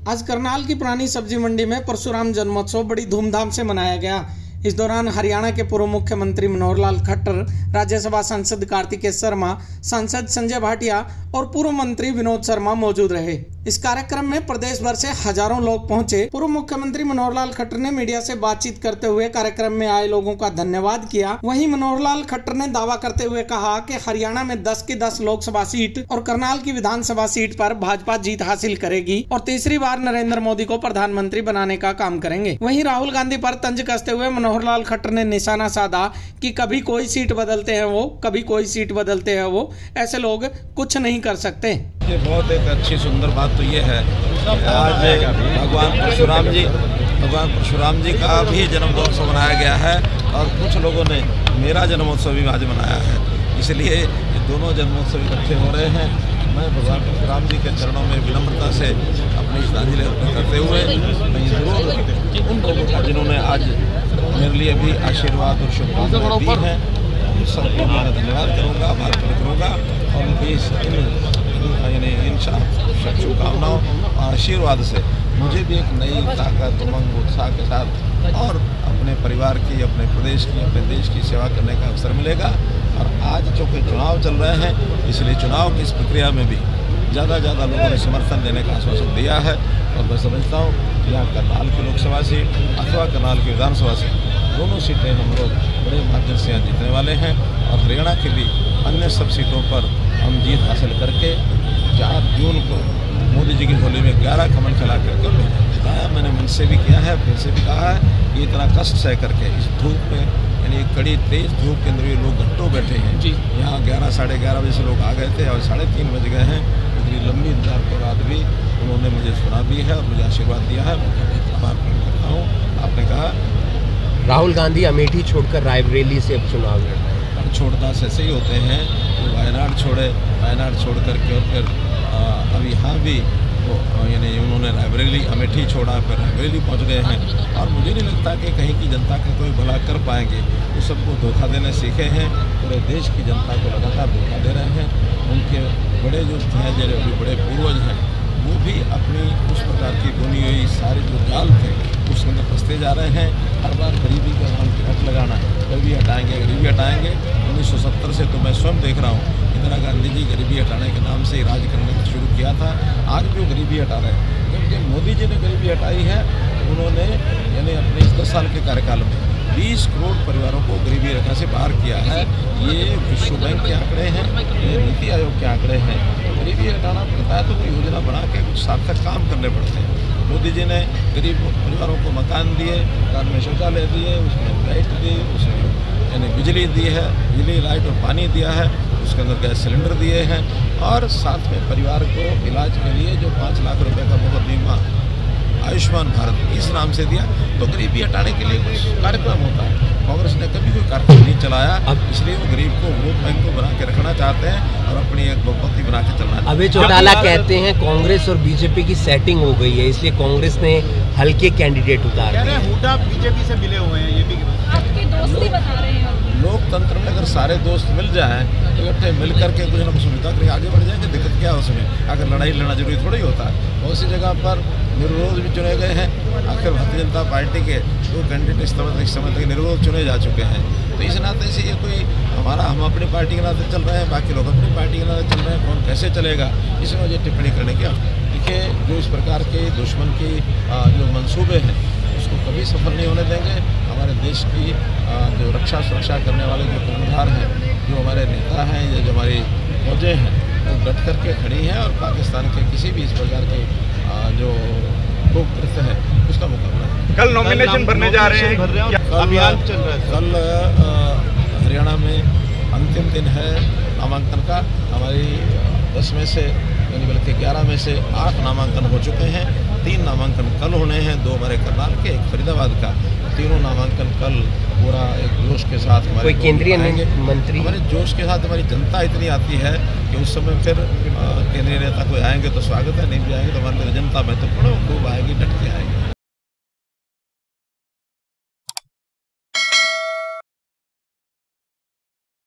आज करनाल की पुरानी सब्जी मंडी में परशुराम जन्मोत्सव बड़ी धूमधाम से मनाया गया। इस दौरान हरियाणा के पूर्व मुख्यमंत्री मनोहर लाल खट्टर, राज्यसभा सांसद कार्तिकेय शर्मा, सांसद संजय भाटिया और पूर्व मंत्री विनोद शर्मा मौजूद रहे। इस कार्यक्रम में प्रदेश भर से हजारों लोग पहुंचे। पूर्व मुख्यमंत्री मनोहर लाल खट्टर ने मीडिया से बातचीत करते हुए कार्यक्रम में आए लोगों का धन्यवाद किया। वहीं मनोहर लाल खट्टर ने दावा करते हुए कहा कि हरियाणा में 10 की 10 लोकसभा सीट और करनाल की विधानसभा सीट पर भाजपा जीत हासिल करेगी और तीसरी बार नरेंद्र मोदी को प्रधानमंत्री बनाने का काम करेंगे। वहीं राहुल गांधी पर तंज कसते हुए मनोहर लाल खट्टर ने निशाना साधा कि कभी कोई सीट बदलते हैं वो, कभी कोई सीट बदलते हैं वो, ऐसे लोग कुछ नहीं कर सकते। ये बहुत एक अच्छी सुंदर बात तो ये है कि आज भगवान परशुराम जी का भी जन्मोत्सव मनाया गया है और कुछ लोगों ने मेरा जन्मोत्सव भी आज मनाया है, इसलिए ये दोनों जन्मोत्सव इकट्ठे हो रहे हैं। मैं भगवान परशुराम जी के चरणों में विनम्रता से अपनी श्रद्धांजलि अर्पित करते हुए मैं जरूर उन लोगों का जिन्होंने आज मेरे लिए भी आशीर्वाद और शुभकामनाएं दी हैं, उन सबको मैं धन्यवाद करूँगा, आभार प्रकट करूँगा और उनकी इन शुभकामनाओं और आशीर्वाद से मुझे भी एक नई ताकत, उमंग, उत्साह के साथ और अपने परिवार की, अपने प्रदेश की, अपने देश की सेवा करने का अवसर मिलेगा। और आज चूँकि चुनाव चल रहे हैं, इसलिए चुनाव की इस प्रक्रिया में भी ज़्यादा लोगों ने समर्थन देने का आश्वासन दिया है और मैं समझता हूँ कि यहाँ करनाल की लोकसभा सीट अथवा करनाल की विधानसभा सीट दोनों सीटें हम लोग बड़े मार्जिन से यहाँ जीतने वाले हैं और हरियाणा की भी अन्य सब सीटों पर हम जीत हासिल करके 4 जून को मोदी जी की झोली में 11 कमल खिला करके बताया। मैंने मन से भी किया है, फिर से भी कहा है कि इतना कष्ट सह करके इस धूप में, यानी एक कड़ी तेज धूप के अंदर भी लोग घंटों बैठे हैं जी। यहाँ 11 साढ़े 11 बजे से लोग आ गए थे और 3:30 बज गए हैं। इतनी लंबी इंतजार के बाद भी उन्होंने मुझे सुना भी है और मुझे आशीर्वाद दिया है, मैं आभार प्रकट करता हूँ। आपने कहा राहुल गांधी अमेठी छोड़कर रायबरेली से अब चुनाव लड़ रहे हैं। छोड़ता से ऐसे ही होते हैं, तो वायनाड छोड़ करके और फिर अब यहाँ भी यानी उन्होंने रायबरेली, अमेठी छोड़ा, फिर रायबरेली पहुँच गए हैं और मुझे नहीं लगता कि कहीं की जनता का कोई भला कर पाएंगे। वो सबको धोखा देने सीखे हैं, पूरे देश की जनता को लगातार धोखा दे रहे हैं। उनके बड़े जो हैं, जो बड़े पूर्वज हैं, वो भी अपनी उस प्रकार की बुनी हुई सारे जो जाल थे उसके अंदर फंसते जा रहे हैं। हर बार गरीबी का नाम हट लगाना, गरीबी हटाएंगे। 1970 से तो मैं स्वयं देख रहा हूँ, इंदिरा गांधी जी गरीबी हटाने के नाम से राज करने शुरू किया था। आज भी वो गरीबी हटा रहे हैं, क्योंकि मोदी जी ने गरीबी हटाई है। उन्होंने यानी अपने इस 10 साल के कार्यकाल में 20 करोड़ परिवारों को गरीबी रेखा से बाहर किया है। ये विश्व बैंक के आंकड़े हैं, ये नीति आयोग के आंकड़े हैं। गरीबी हटाना पड़ता है तो कोई योजना बना के कुछ सार्थक काम करने पड़ते हैं। मोदी जी ने गरीब परिवारों को मकान दिए, मकान में शौचालय दिए, उसमें लाइट दी, उसमें यानी बिजली दी है, बिजली, लाइट और पानी दिया है, उसके अंदर गैस सिलेंडर दिए हैं और साथ में परिवार को इलाज के लिए जो 5 लाख रुपए का मुफ्त बीमा आयुष्मान भारत इस नाम से दिया। तो गरीबी हटाने के लिए कुछ कार्यक्रम होता है। कांग्रेस ने कभी कोई कार्यक्रम नहीं चलाया, इसलिए वो गरीब को वोट बैंक को बना के रखना चाहते हैं और अपनी एक बहुमती बना के चलना चाहते हैं। अभय चौटाला कहते हैं कांग्रेस और बीजेपी की सेटिंग हो गई है, इसलिए कांग्रेस ने हल्के कैंडिडेट उतार दिए। हुड्डा बीजेपी से मिले हुए हैं, ये भी आपके दोस्ती बता रहे हैं। लोकतंत्र में अगर सारे दोस्त मिल जाएं तो इकट्ठे मिल करके कुछ ना कुछ समझौता करके आगे बढ़ जाएंगे। दिक्कत क्या है उसमें? अगर लड़ाई लड़ना जरूरी थोड़ी होता है। बहुत सी जगह पर निर्विरोध भी चुने गए हैं। आखिर भारतीय जनता पार्टी के 2 कैंडिडेट इस समय तक निर्विरोध चुने जा चुके हैं। तो इस नाते से ये कोई हम अपनी पार्टी के नाते चल रहे हैं, बाकी लोग अपनी पार्टी के नाते चल रहे हैं। कौन कैसे चलेगा, इसमें मुझे टिप्पणी करने की देखिए, जो इस प्रकार के दुश्मन की जो मंसूबे हैं उसको कभी सफल नहीं होने देंगे। हमारे देश की जो रक्षा सुरक्षा करने वाले जो कर्मधार हैं, जो हमारे नेता हैं, या जो हमारी फौजें हैं, वो डट करके खड़ी हैं और पाकिस्तान के किसी भी इस प्रकार के जो कृत्य है उसका मुकाबला। कल नॉमिनेशन भरने जा रहे हैं, अभियान चल रहा है। कल हरियाणा में अंतिम दिन है नामांकन का। हमारी 10 में से यानी बल्कि 11 में से 8 नामांकन हो चुके हैं। 3 नामांकन कल होने हैं, 2 हमारे करनाल के, 1 फरीदाबाद का। तीनों नामांकन कल पूरा एक जोश के साथ हमारे केंद्रीय मंत्री, हमारे जोश के साथ हमारी जनता इतनी आती है कि उस समय फिर केंद्रीय नेता कोई आएंगे तो स्वागत है, नहीं भी आएंगे तो हमारे जनता महत्वपूर्ण खूब आएगी, डट के आएंगे।